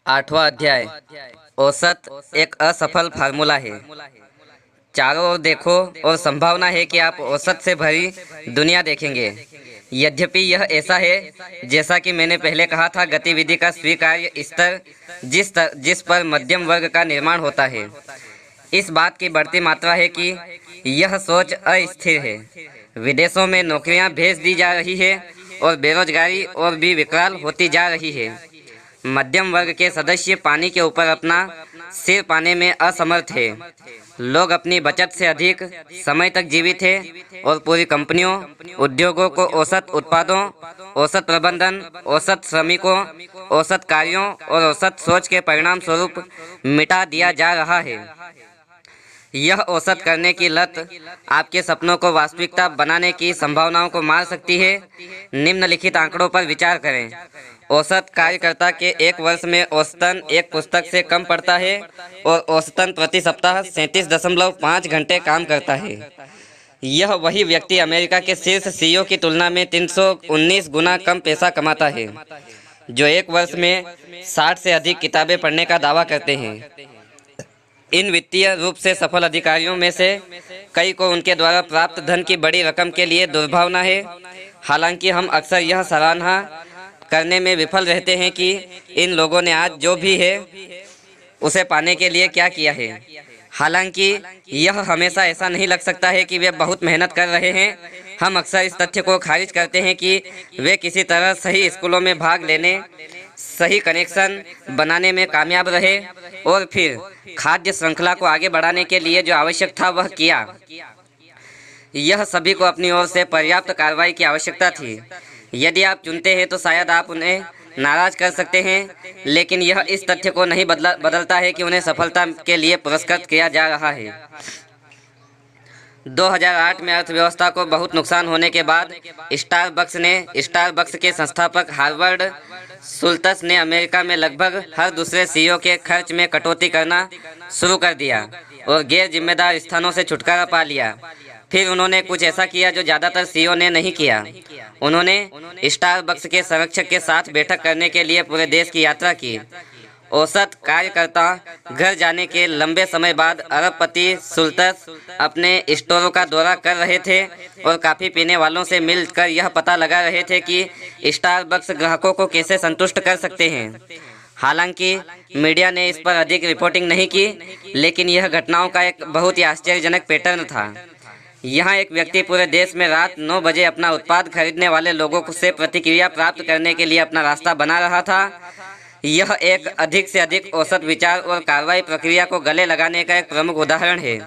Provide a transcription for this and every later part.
आठवां अध्याय। औसत एक असफल फार्मूला है। चारों ओर देखो और संभावना है कि आप औसत से भरी दुनिया देखेंगे। यद्यपि यह ऐसा है जैसा कि मैंने पहले कहा था, गतिविधि का स्वीकार्य स्तर जिस पर मध्यम वर्ग का निर्माण होता है। इस बात की बढ़ती मात्रा है कि यह सोच अस्थिर है। विदेशों में नौकरियां भेज दी जा रही है और बेरोजगारी और भी विकराल होती जा रही है। मध्यम वर्ग के सदस्य पानी के ऊपर अपना सिर पाने में असमर्थ है। लोग अपनी बचत से अधिक समय तक जीवित हैं और पूरी कंपनियों, उद्योगों को औसत उत्पादों, औसत प्रबंधन, औसत श्रमिकों, औसत कार्यों और औसत सोच के परिणाम स्वरूप मिटा दिया जा रहा है। यह औसत करने की लत आपके सपनों को वास्तविकता बनाने की संभावनाओं को मार सकती है। निम्नलिखित आंकड़ों पर विचार करें। औसत कार्यकर्ता के एक वर्ष में औसतन एक पुस्तक से कम पढ़ता है और औसतन प्रति सप्ताह 37.5 घंटे काम करता है। यह वही व्यक्ति अमेरिका के शीर्ष सीईओ की तुलना में 319 गुना कम पैसा कमाता है, जो एक वर्ष में 60 से अधिक किताबें पढ़ने का दावा करते हैं। इन वित्तीय रूप से सफल अधिकारियों में से कई को उनके द्वारा प्राप्त धन की बड़ी रकम के लिए दुर्भावना है। हालांकि हम अक्सर यह सराहना करने में विफल रहते हैं कि इन लोगों ने आज जो भी है उसे पाने के लिए क्या किया है। हालांकि यह हमेशा ऐसा नहीं लग सकता है कि वे बहुत मेहनत कर रहे हैं। हम अक्सर इस तथ्य को खारिज करते हैं कि वे किसी तरह सही स्कूलों में भाग लेने, सही कनेक्शन बनाने में कामयाब रहे और फिर खाद्य श्रृंखला को आगे बढ़ाने के लिए जो आवश्यक था वह किया। यह सभी को अपनी ओर से पर्याप्त कार्रवाई की आवश्यकता थी। यदि आप चुनते हैं तो शायद आप उन्हें नाराज कर सकते हैं, लेकिन यह इस तथ्य को नहीं बदलता है कि उन्हें सफलता के लिए पुरस्कृत किया जा रहा है। 2008 में अर्थव्यवस्था को बहुत नुकसान होने के बाद स्टारबक्स के संस्थापक हार्वर्ड शुल्त्ज ने अमेरिका में लगभग हर दूसरे सीईओ के खर्च में कटौती करना शुरू कर दिया और गैर जिम्मेदार स्थानों से छुटकारा पा लिया। फिर उन्होंने कुछ ऐसा किया जो ज़्यादातर सीईओ ने नहीं किया। उन्होंने स्टारबक्स के संरक्षक के साथ बैठक करने के लिए पूरे देश की यात्रा की। औसत कार्यकर्ता घर जाने के लंबे समय बाद अरबपति शुल्त्ज अपने स्टोरों का दौरा कर रहे थे और कॉफ़ी पीने वालों से मिलकर यह पता लगा रहे थे कि स्टारबक्स ग्राहकों को कैसे संतुष्ट कर सकते हैं। हालांकि मीडिया ने इस पर अधिक रिपोर्टिंग नहीं की, लेकिन यह घटनाओं का एक बहुत ही आश्चर्यजनक पैटर्न था। यहाँ एक व्यक्ति पूरे देश में रात 9 बजे अपना उत्पाद खरीदने वाले लोगों से प्रतिक्रिया प्राप्त करने के लिए अपना रास्ता बना रहा था। यह एक अधिक से अधिक औसत विचार और कार्रवाई प्रक्रिया को गले लगाने का एक प्रमुख उदाहरण है।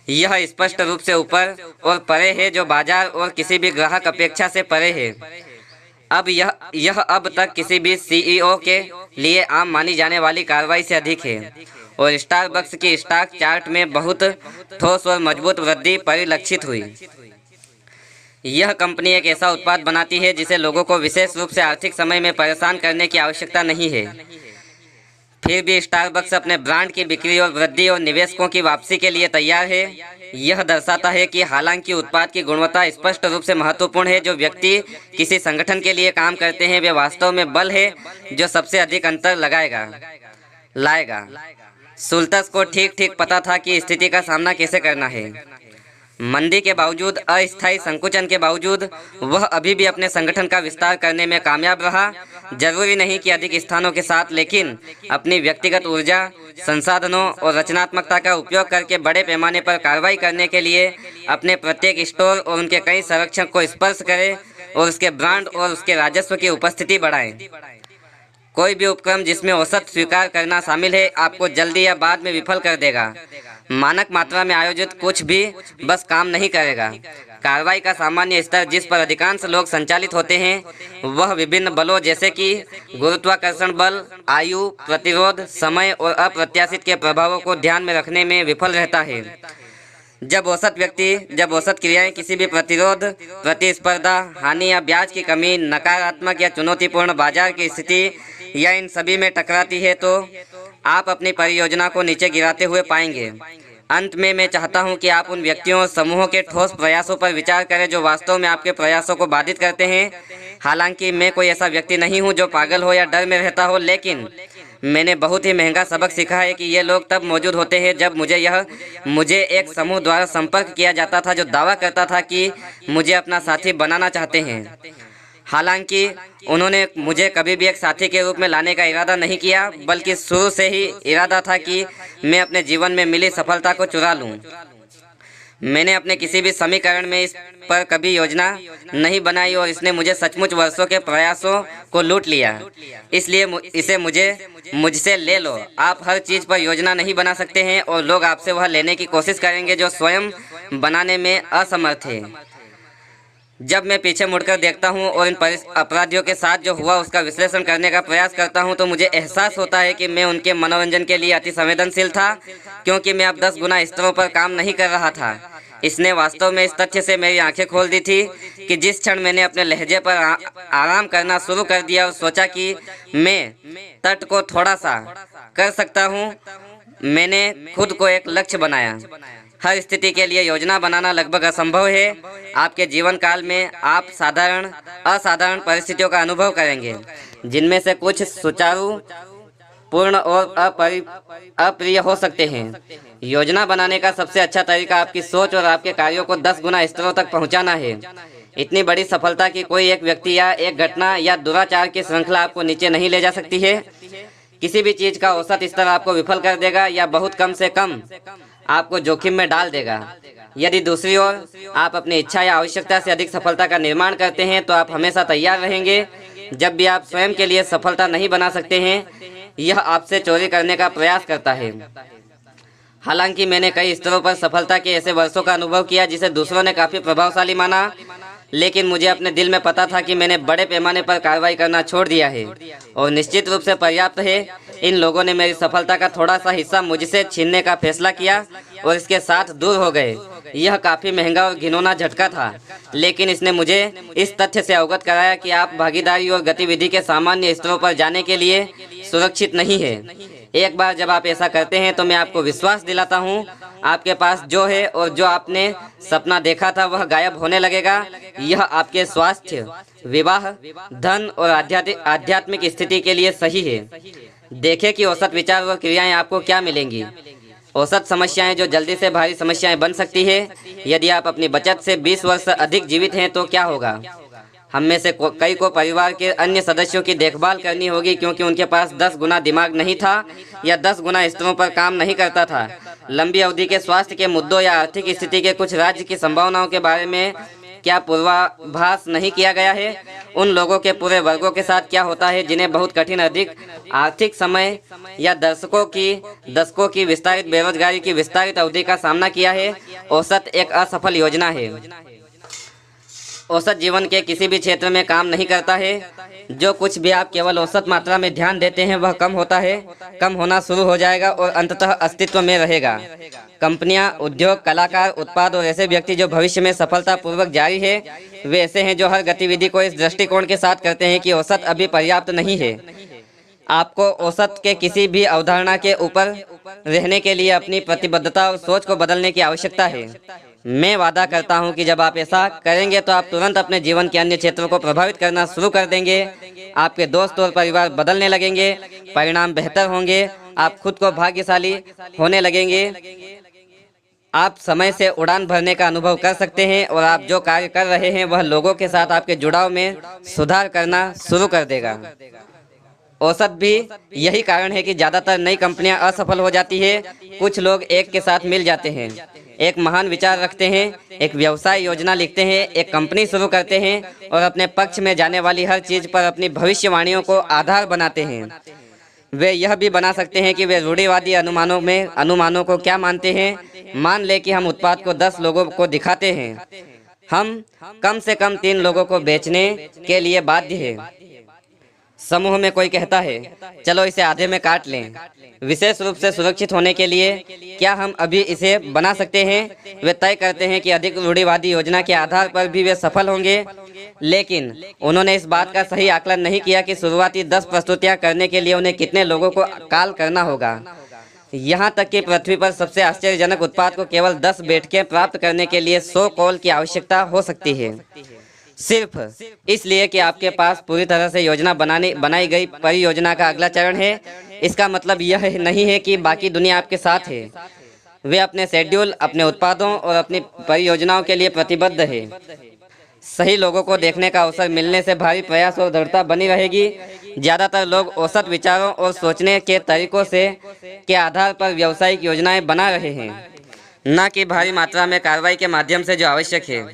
यह स्पष्ट रूप से ऊपर और परे है, जो बाजार और किसी भी ग्राहक अपेक्षा से परे है। अब यह अब तक किसी भी सीईओ के लिए आम मानी जाने वाली कार्रवाई से अधिक है और स्टारबक्स की स्टॉक चार्ट में बहुत ठोस और मजबूत वृद्धि परिलक्षित हुई। यह कंपनी एक ऐसा उत्पाद बनाती है जिसे लोगों को विशेष रूप से आर्थिक समय में परेशान करने की आवश्यकता नहीं है। फिर भी स्टारबक्स अपने ब्रांड की बिक्री और वृद्धि और निवेशकों की वापसी के लिए तैयार है। यह दर्शाता है कि हालांकि उत्पाद की गुणवत्ता स्पष्ट रूप से महत्वपूर्ण है, जो व्यक्ति किसी संगठन के लिए काम करते हैं वे वास्तव में बल है जो सबसे अधिक अंतर लाएगा। शुल्त्ज को ठीक पता था कि स्थिति का सामना कैसे करना है। मंदी के बावजूद, अस्थायी संकुचन के बावजूद वह अभी भी अपने संगठन का विस्तार करने में कामयाब रहा। जरूरी नहीं कि अधिक स्थानों के साथ, लेकिन अपनी व्यक्तिगत ऊर्जा, संसाधनों और रचनात्मकता का उपयोग करके बड़े पैमाने पर कार्रवाई करने के लिए अपने प्रत्येक स्टोर और उनके कई संरक्षक को स्पर्श करें और उसके ब्रांड और उसके राजस्व की उपस्थिति बढ़ाएं। कोई भी उपक्रम जिसमें औसत स्वीकार करना शामिल है आपको जल्दी या बाद में विफल कर देगा। मानक मात्रा में आयोजित कुछ भी बस काम नहीं करेगा। कार्रवाई का सामान्य स्तर जिस पर अधिकांश लोग संचालित होते हैं वह विभिन्न बलों जैसे कि गुरुत्वाकर्षण बल, आयु, प्रतिरोध, समय और अप्रत्याशित के प्रभावों को ध्यान में रखने में विफल रहता है। जब औसत क्रियाएं किसी भी प्रतिरोध, प्रतिस्पर्धा, हानि या ब्याज की कमी, नकारात्मक या चुनौतीपूर्ण बाजार की स्थिति या इन सभी में टकराती है तो आप अपनी परियोजना को नीचे गिराते हुए पाएंगे। अंत में मैं चाहता हूं कि आप उन व्यक्तियों और समूहों के ठोस प्रयासों पर विचार करें जो वास्तव में आपके प्रयासों को बाधित करते हैं। हालांकि मैं कोई ऐसा व्यक्ति नहीं हूं जो पागल हो या डर में रहता हो, लेकिन मैंने बहुत ही महंगा सबक सीखा है कि ये लोग तब मौजूद होते हैं जब मुझे एक समूह द्वारा संपर्क किया जाता था जो दावा करता था कि मुझे अपना साथी बनाना चाहते हैं। हालांकि उन्होंने मुझे कभी भी एक साथी के रूप में लाने का इरादा नहीं किया, बल्कि शुरू से ही इरादा था कि मैं अपने जीवन में मिली सफलता को चुरा लूं। मैंने अपने किसी भी समीकरण में इस पर कभी योजना नहीं बनाई और इसने मुझे सचमुच वर्षों के प्रयासों को लूट लिया। इसलिए इसे मुझसे ले लो। आप हर चीज़ पर योजना नहीं बना सकते हैं और लोग आपसे वह लेने की कोशिश करेंगे जो स्वयं बनाने में असमर्थ है। जब मैं पीछे मुड़कर देखता हूं और इन अपराधियों के साथ जो हुआ उसका विश्लेषण करने का प्रयास करता हूं, तो मुझे एहसास होता है कि मैं उनके मनोरंजन के लिए अति संवेदनशील था, क्योंकि मैं अब 10 गुना स्तरों पर काम नहीं कर रहा था। इसने वास्तव में इस तथ्य से मेरी आंखें खोल दी थी कि जिस क्षण मैंने अपने लहजे पर आराम करना शुरू कर दिया और सोचा कि मैं तट को थोड़ा सा कर सकता हूँ, मैंने खुद को एक लक्ष्य बनाया। हर स्थिति के लिए योजना बनाना लगभग असंभव है। आपके जीवन काल में आप असाधारण परिस्थितियों का अनुभव करेंगे, जिनमें से कुछ सुचारू, पूर्ण और अप्रिय हो सकते हैं। योजना बनाने का सबसे अच्छा तरीका आपकी सोच और आपके कार्यों को 10 गुना स्तरों तक पहुंचाना है। इतनी बड़ी सफलता की कोई एक व्यक्ति या एक घटना या दुराचार की श्रृंखला आपको नीचे नहीं ले जा सकती है। किसी भी चीज का औसत स्तर आपको विफल कर देगा या बहुत कम से कम आपको जोखिम में डाल देगा। यदि दूसरी ओर आप अपनी इच्छा या आवश्यकता से अधिक सफलता का निर्माण करते हैं, तो आप हमेशा तैयार रहेंगे। जब भी आप स्वयं के लिए सफलता नहीं बना सकते हैं, यह आपसे चोरी करने का प्रयास करता है। हालांकि मैंने कई स्तरों पर सफलता के ऐसे वर्षों का अनुभव किया जिसे दूसरों ने काफ़ी प्रभावशाली माना, लेकिन मुझे अपने दिल में पता था कि मैंने बड़े पैमाने पर कार्रवाई करना छोड़ दिया है और निश्चित रूप से पर्याप्त है। इन लोगों ने मेरी सफलता का थोड़ा सा हिस्सा मुझसे छीनने का फैसला किया और इसके साथ दूर हो गए। यह काफ़ी महंगा और घिनौना झटका था, लेकिन इसने मुझे इस तथ्य से अवगत कराया कि आप भागीदारी और गतिविधि के सामान्य स्तरों पर जाने के लिए सुरक्षित नहीं है। एक बार जब आप ऐसा करते हैं तो मैं आपको विश्वास दिलाता हूं, आपके पास जो है और जो आपने सपना देखा था वह गायब होने लगेगा। यह आपके स्वास्थ्य, विवाह, धन और आध्यात्मिक स्थिति के लिए सही है। देखें कि औसत विचार और क्रियाएं आपको क्या मिलेंगी। औसत समस्याएं जो जल्दी से भारी समस्याएं बन सकती है। यदि आप अपनी बचत से 20 वर्ष से अधिक जीवित हैं तो क्या होगा? हम में से कई को परिवार के अन्य सदस्यों की देखभाल करनी होगी, क्योंकि उनके पास 10 गुना दिमाग नहीं था या 10 गुना स्तरों पर काम नहीं करता था। लंबी अवधि के स्वास्थ्य के मुद्दों या आर्थिक स्थिति के कुछ राज्य की संभावनाओं के बारे में क्या पूर्वाभास नहीं किया गया है? उन लोगों के पूरे वर्गों के साथ क्या होता है जिन्हें बहुत कठिन अधिक आर्थिक समय या दशकों की विस्तारित बेरोजगारी की विस्तारित अवधि का सामना किया है? औसत एक असफल योजना है। औसत जीवन के किसी भी क्षेत्र में काम नहीं करता है। जो कुछ भी आप केवल औसत मात्रा में ध्यान देते हैं वह कम होता है, कम होना शुरू हो जाएगा और अंततः अस्तित्व में रहेगा। कंपनियां, उद्योग, कलाकार, उत्पाद और ऐसे व्यक्ति जो भविष्य में सफलतापूर्वक जारी है, वे ऐसे हैं जो हर गतिविधि को इस दृष्टिकोण के साथ करते हैं कि औसत अभी पर्याप्त नहीं है। आपको औसत के किसी भी अवधारणा के ऊपर रहने के लिए अपनी प्रतिबद्धता और सोच को बदलने की आवश्यकता है। मैं वादा करता हूं कि जब आप ऐसा करेंगे तो आप तुरंत अपने जीवन के अन्य क्षेत्रों को प्रभावित करना शुरू कर देंगे। आपके दोस्त और परिवार बदलने लगेंगे, परिणाम बेहतर होंगे, आप खुद को भाग्यशाली होने लगेंगे। आप समय से उड़ान भरने का अनुभव कर सकते हैं और आप जो कार्य कर रहे हैं वह लोगों के साथ आपके जुड़ाव में सुधार करना शुरू कर देगा। औसत भी यही कारण है कि ज़्यादातर नई कंपनियां असफल हो जाती है। कुछ लोग एक के साथ मिल जाते हैं, एक महान विचार रखते हैं, एक व्यवसाय योजना लिखते हैं, एक कंपनी शुरू करते हैं और अपने पक्ष में जाने वाली हर चीज़ पर अपनी भविष्यवाणियों को आधार बनाते हैं। वे यह भी बना सकते हैं कि वे रूढ़िवादी अनुमानों को क्या मानते हैं। मान लें कि हम उत्पाद को 10 लोगों को दिखाते हैं, हम कम से कम 3 लोगों को बेचने के लिए बाध्य हैं। समूह में कोई कहता है, चलो इसे आधे में काट लें। विशेष रूप से सुरक्षित होने के लिए क्या हम अभी इसे बना सकते हैं? वे तय करते हैं कि अधिक रूढ़िवादी योजना के आधार पर भी वे सफल होंगे, लेकिन उन्होंने इस बात का सही आकलन नहीं किया कि शुरुआती 10 प्रस्तुतियां करने के लिए उन्हें कितने लोगों को कॉल करना होगा। यहाँ तक कि पृथ्वी पर सबसे आश्चर्यजनक उत्पाद को केवल 10 बैठकें प्राप्त करने के लिए 100 कॉल की आवश्यकता हो सकती है। सिर्फ इसलिए कि आपके पास पूरी तरह से योजना बनाई गई परियोजना का अगला चरण है, इसका मतलब यह नहीं है कि बाकी दुनिया आपके साथ है। वे अपने शेड्यूल, अपने उत्पादों और अपनी परियोजनाओं के लिए प्रतिबद्ध है। सही लोगों को देखने का अवसर मिलने से भारी प्रयास और दृढ़ता बनी रहेगी। ज़्यादातर लोग औसत विचारों और सोचने के तरीकों से के आधार पर व्यावसायिक योजनाएं बना रहे हैं, न कि भारी मात्रा में कार्रवाई के माध्यम से जो आवश्यक है।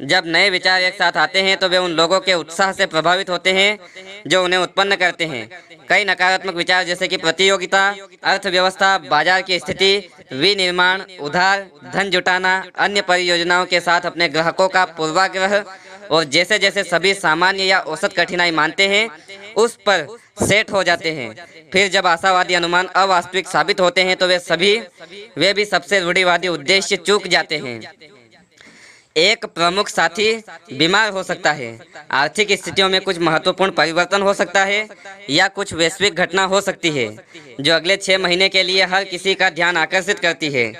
जब नए विचार एक साथ आते हैं तो वे उन लोगों के उत्साह से प्रभावित होते हैं जो उन्हें उत्पन्न करते हैं। कई नकारात्मक विचार जैसे कि प्रतियोगिता, अर्थव्यवस्था, बाजार की स्थिति, विनिर्माण, उधार, धन जुटाना, अन्य परियोजनाओं के साथ अपने ग्राहकों का पूर्वाग्रह और जैसे जैसे सभी सामान्य या औसत कठिनाई मानते हैं उस पर सेट हो जाते हैं। फिर जब आशावादी अनुमान अवास्तविक साबित होते हैं तो वे भी सबसे रूढ़िवादी उद्देश्य चूक जाते हैं। एक प्रमुख साथी बीमार हो सकता है, आर्थिक स्थितियों में कुछ महत्वपूर्ण परिवर्तन हो सकता है या कुछ वैश्विक घटना हो सकती है जो अगले 6 महीने के लिए हर किसी का ध्यान आकर्षित करती है।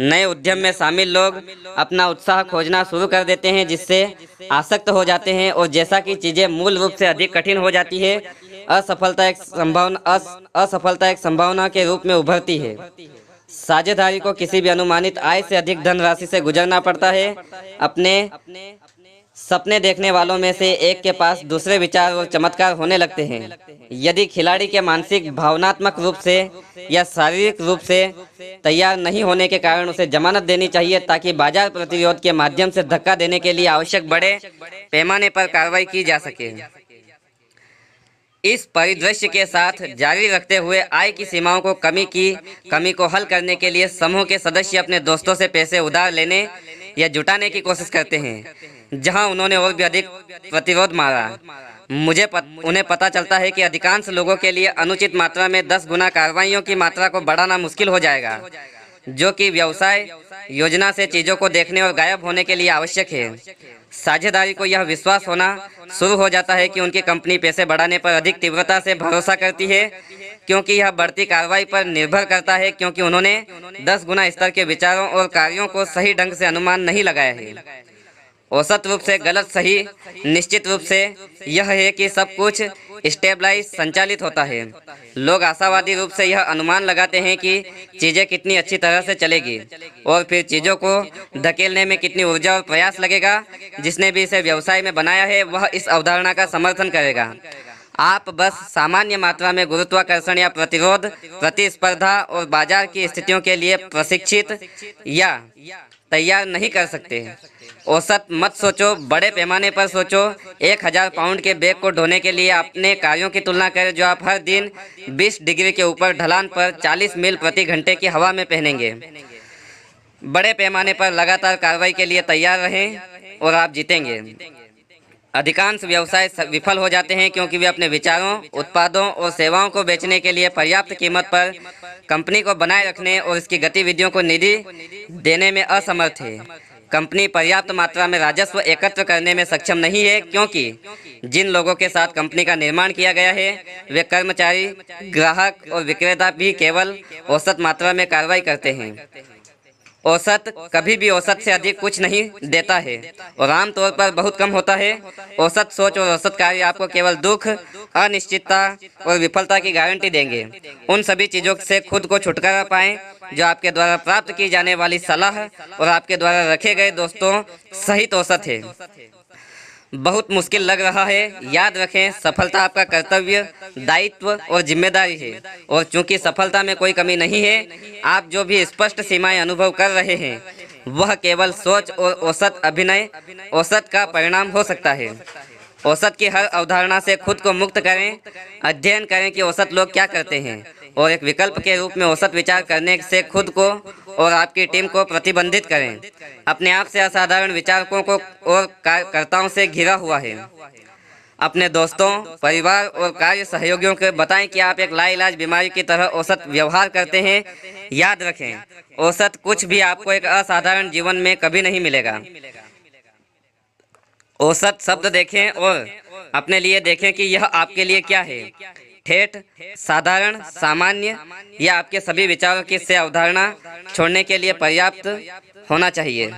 नए उद्यम में शामिल लोग अपना उत्साह खोजना शुरू कर देते हैं, जिससे आसक्त हो जाते हैं और जैसा कि चीज़ें मूल रूप से अधिक कठिन हो जाती है, असफलता एक संभावना के रूप में उभरती है। साझेदारी को किसी भी अनुमानित आय से अधिक धनराशि से गुजरना पड़ता है। अपने सपने देखने वालों में से एक के पास दूसरे विचार और चमत्कार होने लगते हैं। यदि खिलाड़ी के मानसिक, भावनात्मक रूप से या शारीरिक रूप से तैयार नहीं होने के कारण उसे जमानत देनी चाहिए ताकि बाजार प्रतिरोध के माध्यम से धक्का देने के लिए आवश्यक बड़े पैमाने पर कार्रवाई की जा सके। इस परिदृश्य के साथ जारी रखते हुए आय की सीमाओं को कमी को हल करने के लिए समूह के सदस्य अपने दोस्तों से पैसे उधार लेने या जुटाने की कोशिश करते हैं, जहां उन्होंने और भी अधिक प्रतिरोध मारा। उन्हें पता चलता है कि अधिकांश लोगों के लिए अनुचित मात्रा में 10 गुना कार्रवाइयों की मात्रा को बढ़ाना मुश्किल हो जाएगा, जो कि व्यवसाय योजना से चीज़ों को देखने और गायब होने के लिए आवश्यक है। साझेदारी को यह विश्वास होना शुरू हो जाता है कि उनकी कंपनी पैसे बढ़ाने पर अधिक तीव्रता से भरोसा करती है, क्योंकि यह बढ़ती कार्रवाई पर निर्भर करता है, क्योंकि उन्होंने 10 गुना स्तर के विचारों और कार्यों को सही ढंग से अनुमान नहीं लगाया है। औसत रूप से गलत सही निश्चित रूप से यह है कि सब कुछ स्टेबलाइज संचालित होता है। लोग आशावादी रूप से यह अनुमान लगाते हैं कि चीज़ें कितनी अच्छी तरह से चलेगी और फिर चीज़ों को धकेलने में कितनी ऊर्जा और प्रयास लगेगा। जिसने भी इसे व्यवसाय में बनाया है वह इस अवधारणा का समर्थन करेगा। आप बस सामान्य मात्रा में गुरुत्वाकर्षण या प्रतिरोध, प्रतिस्पर्धा और बाजार की स्थितियों के लिए प्रशिक्षित या तैयार नहीं कर सकते। औसत मत सोचो, बड़े पैमाने पर सोचो। 1000 पाउंड के बैग को ढोने के लिए अपने कार्यों की तुलना करें जो आप हर दिन 20 डिग्री के ऊपर ढलान पर 40 मील प्रति घंटे की हवा में पहनेंगे। बड़े पैमाने पर लगातार कार्रवाई के लिए तैयार रहें और आप जीतेंगे। अधिकांश व्यवसाय विफल हो जाते हैं क्योंकि वे अपने विचारों, उत्पादों और सेवाओं को बेचने के लिए पर्याप्त कीमत पर कंपनी को बनाए रखने और इसकी गतिविधियों को निधि देने में असमर्थ है। कंपनी पर्याप्त मात्रा में राजस्व एकत्र करने में सक्षम नहीं है, क्योंकि जिन लोगों के साथ कंपनी का निर्माण किया गया है वे कर्मचारी, ग्राहक और विक्रेता भी केवल औसत मात्रा में कार्रवाई करते हैं। औसत कभी भी औसत से अधिक कुछ नहीं देता है और आमतौर पर बहुत कम होता है। औसत सोच और औसत कार्य आपको केवल दुख, अनिश्चितता और विफलता की गारंटी देंगे। उन सभी चीज़ों से खुद को छुटकारा पाएं जो आपके द्वारा प्राप्त की जाने वाली सलाह और आपके द्वारा रखे गए दोस्तों सहित औसत है। बहुत मुश्किल लग रहा है, याद रखें सफलता आपका कर्तव्य, दायित्व और जिम्मेदारी है, और चूंकि सफलता में कोई कमी नहीं है, आप जो भी स्पष्ट सीमाएं अनुभव कर रहे हैं वह केवल सोच और औसत का परिणाम हो सकता है। औसत की हर अवधारणा से खुद को मुक्त करें। अध्ययन करें कि औसत लोग क्या करते हैं और एक विकल्प के रूप में औसत विचार करने से खुद को और आपकी टीम को प्रतिबंधित करें। अपने आप से असाधारण विचारकों को और कार्यकर्ताओं से घिरा हुआ है। अपने दोस्तों, परिवार और कार्य सहयोगियों को बताएं कि आप एक लाइलाज बीमारी की तरह औसत व्यवहार करते हैं। याद रखें, औसत कुछ भी आपको एक असाधारण जीवन में कभी नहीं मिलेगा। औसत शब्द देखें और अपने लिए देखें कि यह आपके लिए क्या है, ठेठ, साधारण, सामान्य या आपके सभी विचारों की से अवधारणा छोड़ने के लिए पर्याप्त होना चाहिए।